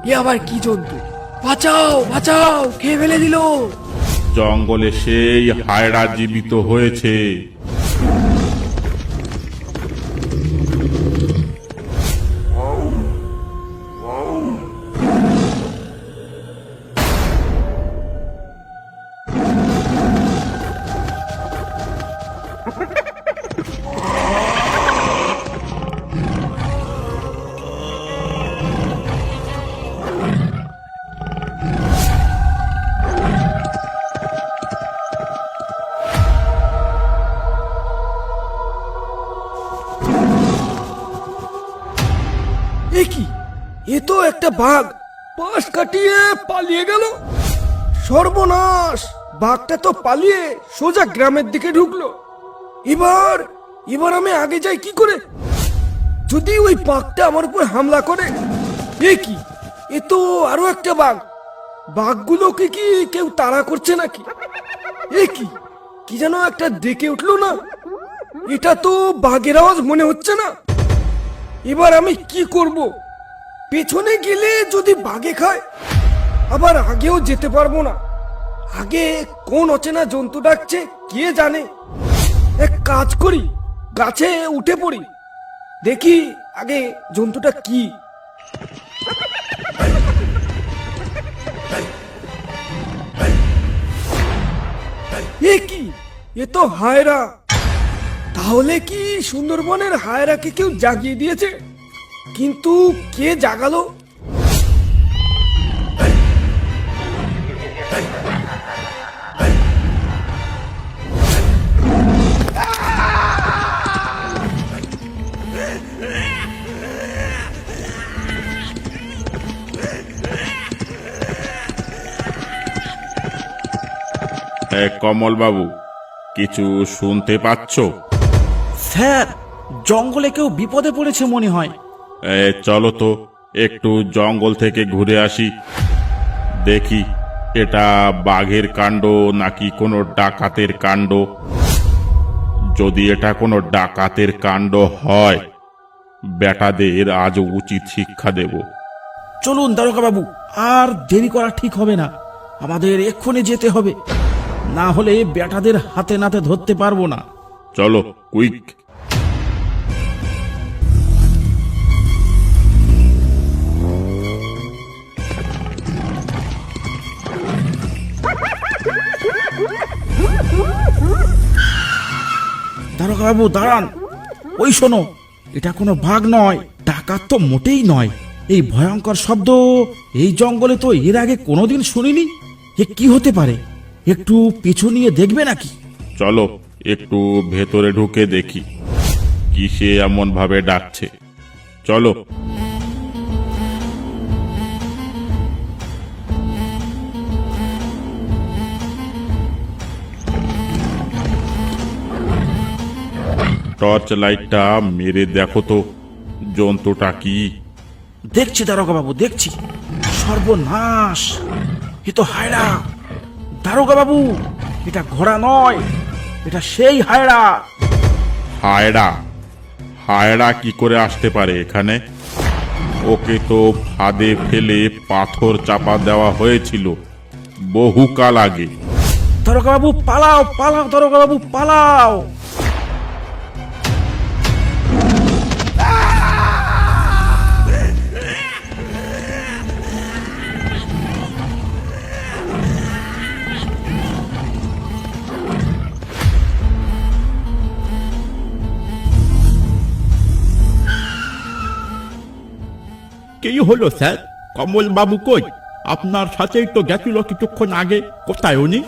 এ আবার কি জন্তু? বাঁচাও বাঁচাও, খেয়ে ফেলে দিল। জঙ্গলে সেই হায়রা জীবিত হয়েছে। এ কি? এ তো একটা বাঘ, পাশ কাটিয়ে পালিয়ে গেল। সর্বনাশ! বাঘটা তো পালিয়ে সোজা গ্রামের দিকে ঢুকলো। এবার এবার আমি আগে যাই কি করে? যদি ওই বাঘটা আমার উপর হামলা করে। এ কি? এ তো আরো একটা বাঘ। বাঘগুলোকে কি কেউ তাড়া করছে নাকি? এ কি? কি যেন একটা ডেকে উঠলো না? এটা তো বাঘের আওয়াজ মনে হচ্ছে না। এবার আমি কি করব? পেছনে গেলে যদি বাঘে খায়, আবার আগেও যেতে পারবো না। আগে কোন অচেনা জন্তু ডাকছে কে জানে। এক কাজ করি, গাছে উঠে পড়ি, দেখি আগে জন্তুটা কি। এ কি? এ তো হায়রা। তাহলে কি সুন্দরবনের হায়রাকে কেউ জাগিয়ে দিয়েছে? কিন্তু কে জাগালো? কমল বাবু, কিছু শুনতে পাচ্ছ? স্যার, জঙ্গলে কেউ বিপদে পড়েছে মনে হয়। চলো তো একটু জঙ্গল থেকে ঘুরে আসি, দেখি এটা বাঘের কাণ্ড নাকি কোনো ডাকাতের কাণ্ড। যদি এটা কোনো ডাকাতের কাণ্ড হয়, বেটাদের আজ উচিত শিক্ষা দেব। চলুন দারোগা বাবু, আর দেরি করা ঠিক হবে না। আমাদের এক্ষুনি যেতে হবে, না হলে বেটাদের হাতে নাতে ধরতে পারবো না। চলো কুইক। দারোগা বাবু দাঁড়ান। ওই শোনো, এটা কোনো বাঘ নয়, ডাকাত তো মোটেই নয়। এই ভয়ঙ্কর শব্দ এই জঙ্গলে তো এর আগে কোনোদিন শুনিনি। এ কি হতে পারে? একটু পিছু নিয়ে দেখবে নাকি? চলো একটু ভেতরে ঢুকে দেখি কিসে এমন ভাবে ডাকছে। চলো। টর্চ লাইটটা মেরে দেখো তো জন্তুটা কি। দেখছি দারোগা বাবু, দেখছি। সর্বনাশ! এ তো হায়রা। দারোগা বাবু, এটা ঘোড়া নয়, এটা সেই হায়রা। হায়রা? হায়রা কি করে আসতে পারে এখানে? ওকে তো ফাঁদে ফেলে পাথর চাপা দেওয়া হয়েছিল বহুকাল আগে। দারোগা বাবু পালাও, পালাও দারোগা বাবু পালাও। কি হলো স্যার? কমল বাবু কই? আপনার সাথেই তো গেছিল কিছুক্ষণ আগে। কোথায় উনি?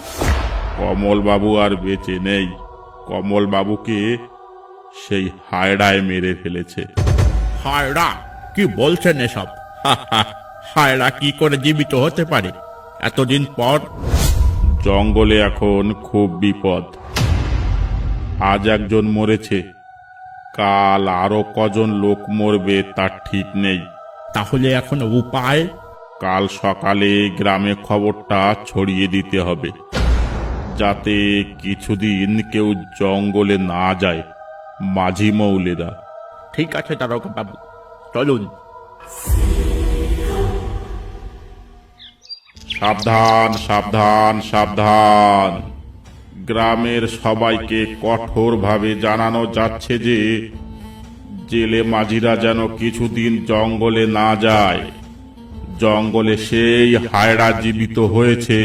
কমল বাবু আর বেঁচে নেই। কমল বাবুকে সেই হায়রায় মেরে ফেলেছে। হায়রা? কি বলছেন এসব? হায়রা কি করে জীবিত হতে পারে এতদিন পর? জঙ্গলে এখন খুব বিপদ। আজ একজন মরেছে, কাল আরো কজন লোক মরবে তার ঠিক নেই। তাহলে এখন উপায়? কাল সকালে গ্রামে খবরটা ছড়িয়ে দিতে হবে, যাতে কিছুদিন কেউ জঙ্গলে না যায়। মাঝি মৌলেরা। ঠিক আছে দারোগা বাবু, চলুন। সাবধান সাবধান সাবধান। গ্রামের সবাইকে কঠোরভাবে জানানো যাচ্ছে যে জেলে মাঝিরা যেন কিছুদিন জঙ্গলে না যায়। জঙ্গলে সেই হায়রা জীবিত হয়েছে।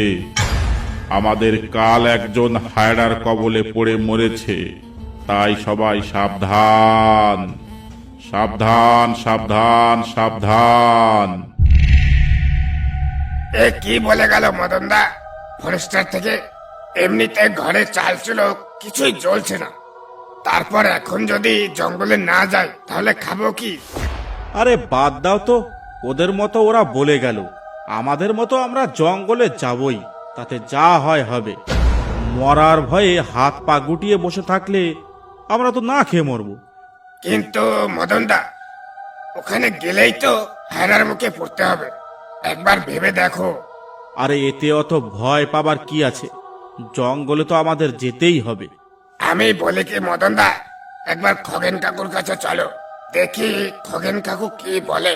আমাদের কাল একজন হায়রার কবলে পড়ে মরেছে। তাই সবাই সাবধান সাবধান সাবধান সাবধান। এ কি বলে গেল মদনদা? ফরেস্টার থেকে এমনিতে ঘরে চাল ছিল, কিছুই জ্বলছে না, তারপর এখন যদি জঙ্গলে না যায় তাহলে খাবো কি? আরে বাদ দাও তো, ওদের মতো ওরা বলে গেল, আমাদের মতো আমরা জঙ্গলে যাবই, তাতে যা হয় হবে। মরার ভয়ে হাত পা গুটিয়ে বসে থাকলে আমরা তো না খেয়ে মরবো। কিন্তু মদনদা, ওখানে গেলেই তো হায়রার মুখে পড়তে হবে, একবার ভেবে দেখো। আরে এতে অত ভয় পাবার কি আছে? জঙ্গলে তো আমাদের যেতেই হবে। আমি বলি কি মদনদা, একবার খগেন কাকুর কাছে চলো, দেখি খগেন কাকু কি বলে।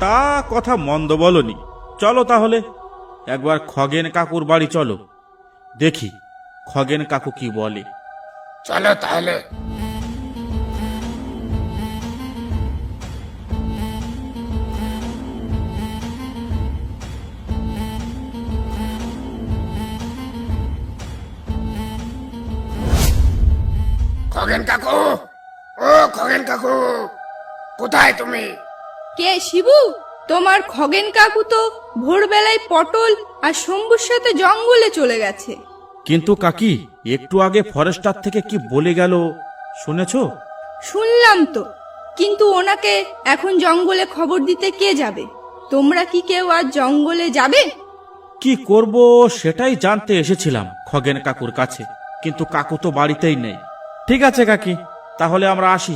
তা কথা মন্দ বলনি, চলো তাহলে একবার খগেন কাকুর বাড়ি চলো, দেখি খগেন কাকু কি বলে। চলো তাহলে। খগেন কাকু, ও খগেন কাকু, কোথায় তুমি? কে শিবু? তোমার খগেন কাকু তো ভোরবেলায় পটল আর শম্ভুর সাথে জঙ্গলে চলে গেছে। কিন্তু কাকি, একটু আগে ফরেস্টার থেকে কি বলে গেল শুনেছো? শুনলাম তো, কিন্তু ওনাকে এখন জঙ্গলে খবর দিতে কে যাবে? তোমরা কি কেউ আজ জঙ্গলে যাবে? কি করব সেটাই জানতে এসেছিলাম খগেন কাকুর কাছে, কিন্তু কাকু তো বাড়িতেই নেই। ঠিক আছে কাকি, তাহলে আমরা আসি।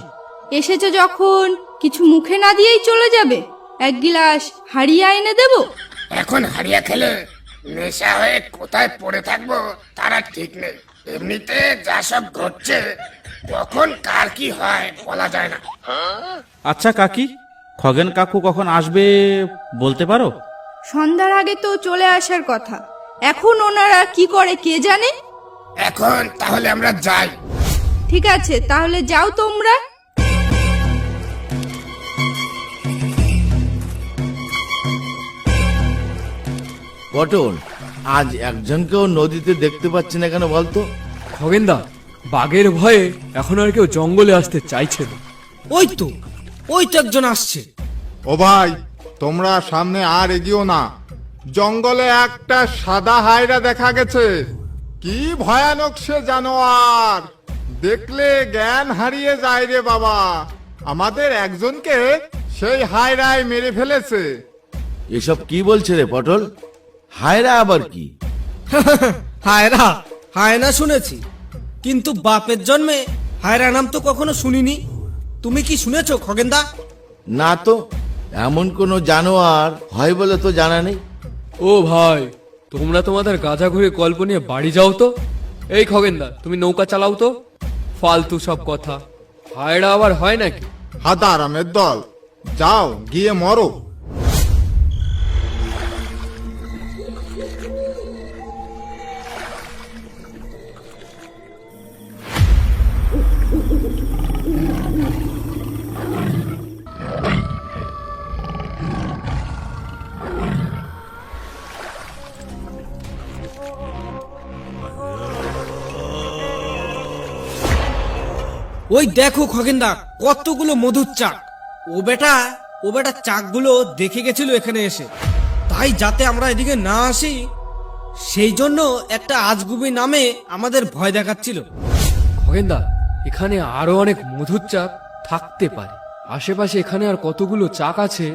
এসেছো যখন কিছু মুখে না দিয়েই চলে যাবে? এক গিলাস হাড়িয়া এনে দেব? এখন হারিয়া খেলে নেশা হয়ে কোথায় পড়ে থাকবো তারা ঠিক নেই। এমনিতে যা সব ঘটছে, কখন কার কি হয় বলা যায় না। আচ্ছা কাকি, খগেন কাকু কখন আসবে বলতে পারো? সন্ধ্যার আগে তো চলে আসার কথা, এখন ওনারা কি করে কে জানে। এখন তাহলে আমরা যাই। ঠিক আছে, তাহলে যাও তোমরা। পটল, আজ একজনকেও নদীতে দেখতে পাচ্ছি না কেন বলতো? খগেনদা, বাঘের ভয়ে এখন আর কেউ জঙ্গলে আসতে চাইছে না। ওই তো একজন আসছে। ও ভাই, তোমরা সামনে আর এগিয়েও না, জঙ্গলে একটা সাদা হায়রা দেখা গেছে। কি ভয়ানক সে জানোয়ার, দেখলে জ্ঞান হারিয়ে যায় রে বাবা। আমাদের একজনকে সেই হায়রায় মেরে ফেলেছে। এসব কি বলছে রে পটল? হায়রা আবার কি? হায়রা, হায়না শুনেছি, কিন্তু বাপের জন্মে হায়রা নাম তো কখনো শুনিনি। তুমি কি শুনেছো খগেনদা? না তো, এমন কোনো জানোয়ার হয় বলে তো জানা নেই। ও ভাই, তোমরা তোমাদের গাধা ঘুরে গল্প নিয়ে বাড়ি যাও তো। এই খগেনদা, তুমি নৌকা চালাও তো। ফালতু সব কথা, হায়রা আবার হয় নাকি? হাদারামের দল, যাও গিয়ে মরো। ওই দেখো খগেনদা, কতগুলো মধুর চাক। ও বেটা চাকগুলো দেখে গেছিল এখানে এসে, তাই যাতে আমরা এদিকে না আসি সেই জন্য একটা আজগুবি নামে আমাদের ভয় দেখাচ্ছিল। খগেনদা, এখানে আরো অনেক মধুর চাক থাকতে পারে। আশেপাশে এখানে আর কতগুলো চাক আছে,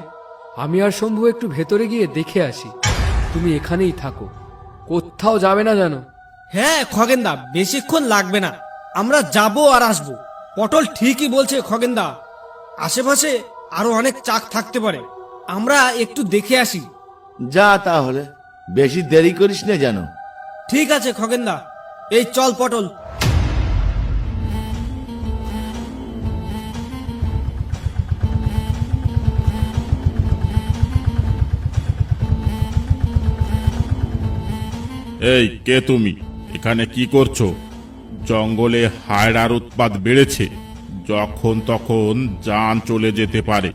আমি আর শম্ভু একটু ভেতরে গিয়ে দেখে আসি। তুমি এখানেই থাকো, কোথাও যাবে না জানো? হ্যাঁ খগেনদা, বেশিক্ষণ লাগবে না, আমরা যাব আর আসবো। পটল ঠিকই বলছে খগেনদা, আশেপাশে আরো অনেক চাক থাকতে পারে, আমরা একটু দেখে আসি। যা তাহলে, বেশি দেরি করিস না যেন। ঠিক আছে খগেনদা, এই চল পটল। এই কে তুমি? এখানে কি করছো? জঙ্গলে হায়রার উৎপাত বেড়েছে, যখন তখন জান চলে যেতে পারে।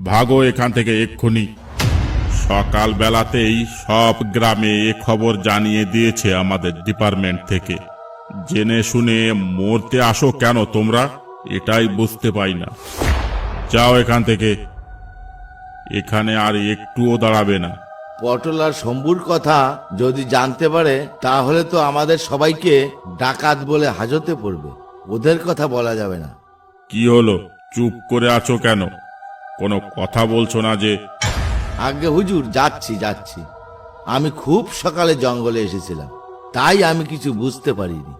ভাগো এখান থেকে এক্ষুনি। সকাল বেলাতেই সব গ্রামে এ খবর জানিয়ে দিয়েছে আমাদের ডিপার্টমেন্ট থেকে। জেনে শুনে মরতে আসো কেন তোমরা, এটাই বুঝতে পাই না। যাও এখান থেকে, এখানে আর একটুও দাঁড়াবে না। পটল আর শম্ভুর কথা যদি জানতে পারে তাহলে তো আমাদের সবাইকে ডাকাত বলে হাজতে পড়বে। ওদের কথা বলা যাবে না। কি হলো, চুপ করে আছো কেন? কোনো কথা বলছো না যে? আগে হুজুর, যাচ্ছি। আমি খুব সকালে জঙ্গলে এসেছিলাম, তাই আমি কিছু বুঝতে পারিনি।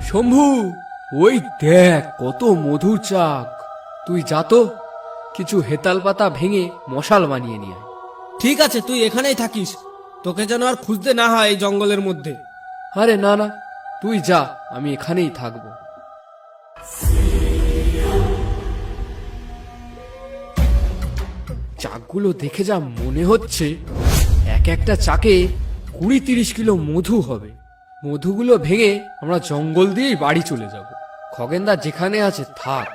শম্ভু, ওই দেখ কত মধুর চাক। তুই যা তো, কিছু হেতাল পাতা ভেঙে মশাল বানিয়ে নিয়ে আয়। ঠিক আছে, তুই এখানেই থাকিস, তোকে যেন আর খুঁজতে না হয় এই জঙ্গলের মধ্যে। আরে না, তুই যা, আমি এখানেই থাকবো। চাকগুলো দেখে যা মনে হচ্ছে, এক একটা চাকে 20-30 কিলো মধু হবে। মধুগুলো ভেঙে আমরা জঙ্গল দিয়েই বাড়ি চলে যাব। খগেনদা যেখানে আছে থাক।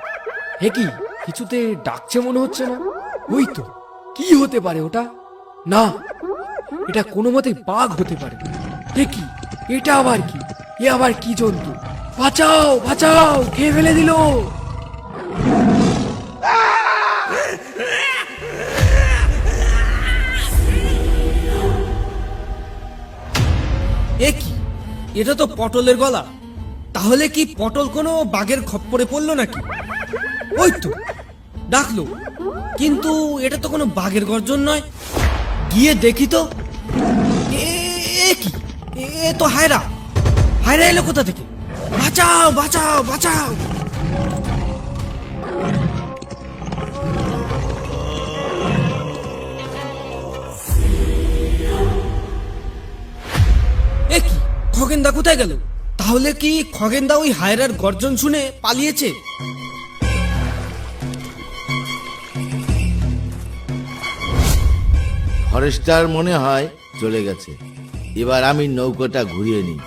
হে কি, কিছুতে ডাকছে মনে হচ্ছে না? ওই তো, কি হতে পারে ওটা? না, এটা কোনো মতে বাঘ হতে পারে। হে কি, এটা আবার কি? এ আবার কি জন্তু? বাঁচাও, খেয়ে ফেলে দিল। এ কি, এটা তো পটলের গলা। তাহলে কি পটল কোনো বাঘের খপ্পরে পড়লো নাকি? ওই তো ডাকলো, কিন্তু এটা তো কোনো বাঘের গর্জন নয়। গিয়ে দেখি তো। এ কি, এ তো হায়রা এলো কোথা থেকে? বাঁচাও। এ কি, খগেনদা কোথায় গেল? তাহলে কি খগেনদা ওই হায়রার গর্জন শুনে পালিয়েছে? ফরেস্টার মনে হয় চলে গেছে। এবার আমি নৌকাটা ঘুরিয়ে নিই।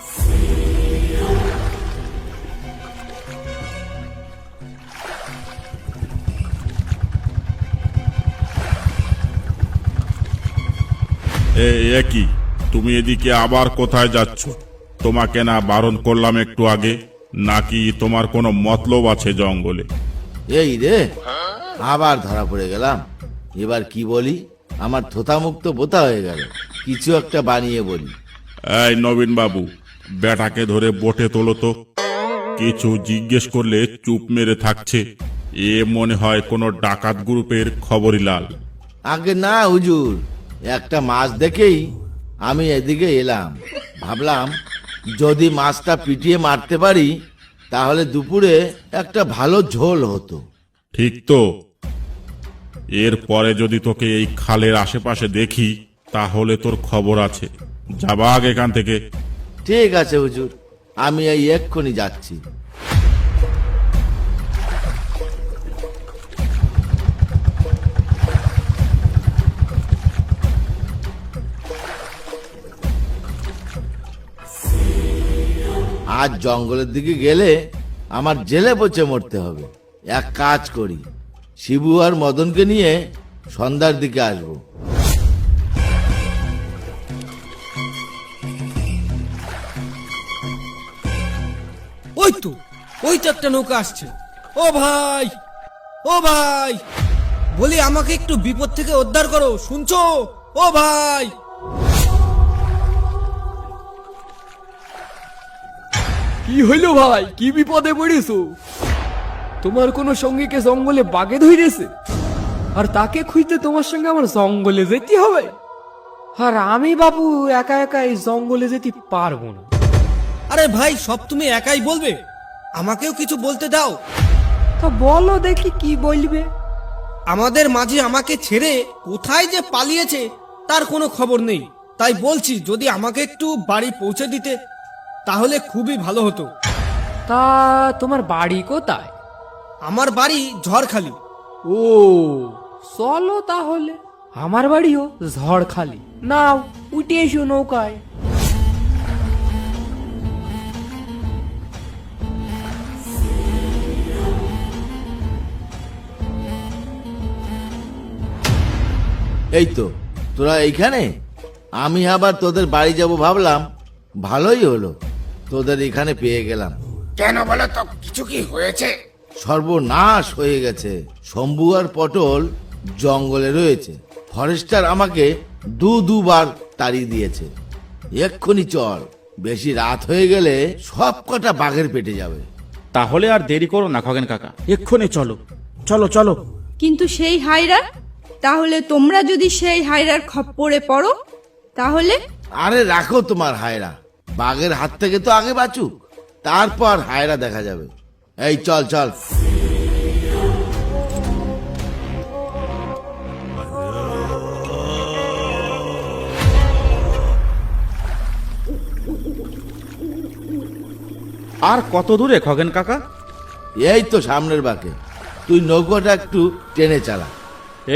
এ কি, তুমি এদিকে আবার কোথায় যাচ্ছ? তোমাকে না বারণ করলাম একটু আগে? নাকি তোমার কোনো মতলব আছে জঙ্গলে? এই রে, আবার ধরা পড়ে গেলাম। এবার কি বলি? আমার থোতা মুক্ত বোতা হয়ে গেল। কিছু একটা বানিয়ে বলি। এই নবীন বাবু, বেটাকে ধরে বোটে তোলো তো। কিছু জিজ্ঞেস করলে চুপ মেরে থাকছে। এ মনে হয় কোনো ডাকাত গ্রুপের খবরই লাল। আগে না হুজুর, একটা মাছ দেখেই আমি এদিকে এলাম। ভাবলাম যদি মাছটা পিটিয়ে মারতে পারি তাহলে দুপুরে একটা ভালো ঝোল হতো। ঠিক তো। এরপরে যদি তোকে এই খালের আশেপাশে দেখি তাহলে তোর খবর আছে। যাবা আগে এখান থেকে। ঠিক আছে হুজুর, আমি এই এক্ষুনি যাচ্ছি। আজ জঙ্গলের দিকে গেলে আমার জেলে পচে মরতে হবে। এক কাজ করি, শিবু আর মদনকে নিয়ে সন্ধ্যার দিকে আসবো। ওই তো একটা নৌকা আসছে। ও ভাই, বলি আমাকে একটু বিপদ থেকে উদ্ধার করো, শুনছো? ও ভাই, কি হইলো ভাই, কি বিপদে পড়েছো? তোমার কোনো সঙ্গীকে জঙ্গলে বাগে ধরেছে, আর তাকে খুঁজতে তোমার সঙ্গে আমার জঙ্গলে যেতে হবে? আর আমি বাবু একা একা এই জঙ্গলে যেতে পারবো না। আরে ভাই, সব তুমি একাই বলবে? আমাকেও কিছু বলতে দাও। তা বলো দেখি কি বলবে। আমাদের মাঝে আমাকে ছেড়ে কোথায় যে পালিয়েছে তার কোনো খবর নেই। তাই বলছি যদি আমাকে একটু বাড়ি পৌঁছে দিতে তাহলে খুবই ভালো হতো। তা তোমার বাড়ি কোথায়? আমার বাড়ি ঝড়খালি। ও, চলো তাহলে। আমার বাড়িও ঝড়খালি। নাও, উঠে এসো নৌকায়। এই তো তোরা এইখানে। আমি আবার তোদের বাড়ি যাব ভাবলাম, ভালোই হলো তোদের এখানে পেয়ে গেলাম। কেন বলো তো, কিছু কি হয়েছে? সর্বনাশ হয়ে গেছে। শম্ভু আর পটল জঙ্গলে রয়েছে। ফরেস্টার আমাকে দুবার তাড়িয়ে দিয়েছে। এক্ষুনি চল, বেশি রাত হয়ে গেলে সব কটা বাঘের পেটে যাবে। তাহলে আর দেরি করো না খগেন কাকা, এক্ষুনি চলো চলো চলো। কিন্তু সেই হায়রা, তাহলে তোমরা যদি সেই হায়রার খপ্পরে পড়ো তাহলে? আরে রাখো তোমার হায়রা, বাঘের হাত থেকে তো আগে বাঁচুক, তারপর হায়রা দেখা যাবে। এই চল চল। আর কত দূরে খগেন কাকা? এই তো সামনের বাঁকে, তুই নৌকাটা একটু টেনে চালা।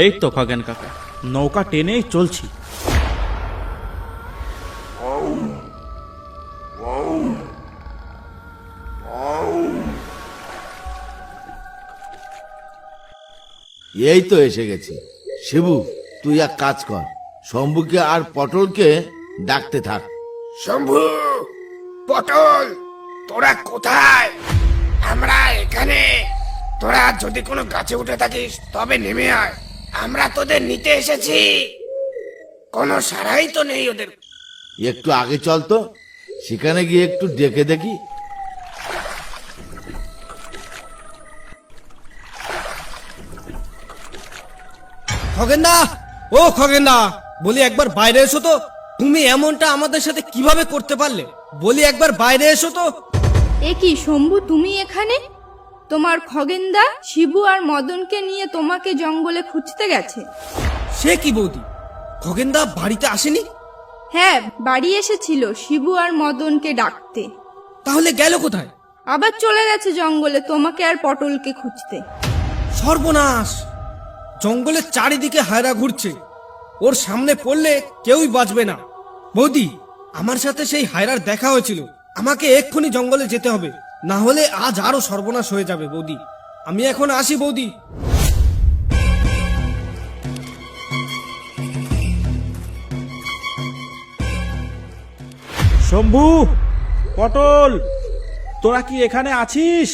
এই তো খগেন কাকা, নৌকা টেনেই চলছি। এই তো এসে গেছি। শিবু, তুই এক কাজ কর, শম্ভুকে আর পটলকে ডাকতে থাক। শম্ভু, পটল, তোরা কোথায়? আমরা এখানে। তোরা যদি কোনো গাছে উঠে থাকিস তবে নেমে আয়, আমরা তোদের নিতে এসেছি। কোনো সারাই তো নেই ওদের। একটু আগে চল তো, সেখানে গিয়ে একটু ডেকে দেখি। খগেনদা, ও খগেনদা, বলি একবার বাইরে এসো তো। তুমি এমনটা আমাদের সাথে কিভাবে করতে পারলে? বলি একবার বাইরে এসো তো। এ কি শম্ভু, তুমি এখানে? তোমার খগেনদা শিবু আর মদনকে নিয়ে তোমাকে জঙ্গলে খুঁজতে গেছে। সে কি বৌদি, খগেনদা বাড়িতে আসেনি? হ্যাঁ, বাড়ি এসেছিল শিবু আর মদনকে ডাকতে। তাহলে গেল কোথায়? আবার চলে গেছে জঙ্গলে তোমাকে আর পটলকে খুঁজতে। সর্বনাশ! জঙ্গলের চারিদিকে হায়রা ঘুরছে, ওর সামনে পড়লে কেউই বাঁচবে না। বৌদি, আমার সাথে সেই হায়রার দেখা হয়েছিল। আমাকে এক্ষুনি জঙ্গলে যেতে হবে, না হলে আজ আরো সর্বনাশ হয়ে যাবে। বৌদি, আমি এখন আসি বৌদি। শম্ভু, পটল, তোরা কি এখানে আছিস?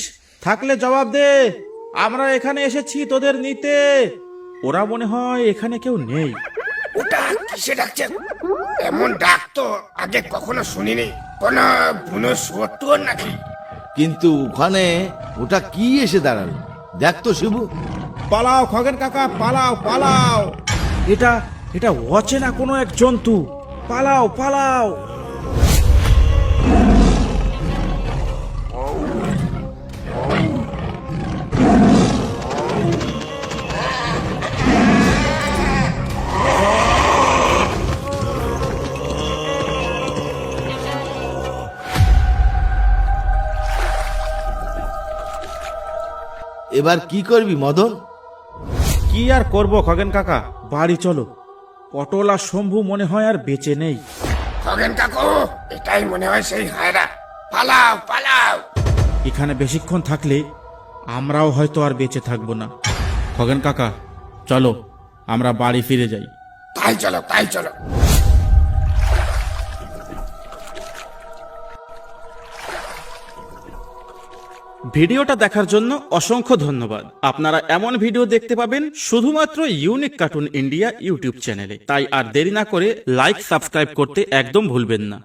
থাকলে জবাব দে। আমরা এখানে এসেছি তোদের নিতে। ওরা মনে হয় এখানে কেউ নেই। ওটা কিসে ডাকছে? এমন ডাক তো আগে কখনো শুনিনি। কোন বুনো শুয়োর নাকি? কিন্তু ওখানে ওটা কি এসে দাঁড়ালো? দেখ তো শিবু। পালাও খগেন কাকা, পালাও পালাও। এটা এটা অচেনা কোনো এক জন্তু। পালাও পালাও। এবার কি করবি মদন? কি আর করব খগেন কাকা, বাড়ি চলো। পটল আর শম্ভু মনে হয় আর বেঁচে নেই। খগেন কাকু, এটাই মনে হয় সেই হায়রা। পালাও পালাও। এখানে বেশিক্ষণ থাকলে আমরাও হয়তো আর বেঁচে থাকবো না। খগেন কাকা, চলো আমরা বাড়ি ফিরে যাই। তাই চলো, তাই চলো। ভিডিওটা দেখার জন্য অসংখ্য ধন্যবাদ। আপনারা এমন ভিডিও দেখতে পাবেন শুধুমাত্র ইউনিক কার্টুন ইন্ডিয়া ইউটিউব চ্যানেলে। তাই আর দেরি না করে লাইক, সাবস্ক্রাইব করতে একদম ভুলবেন না।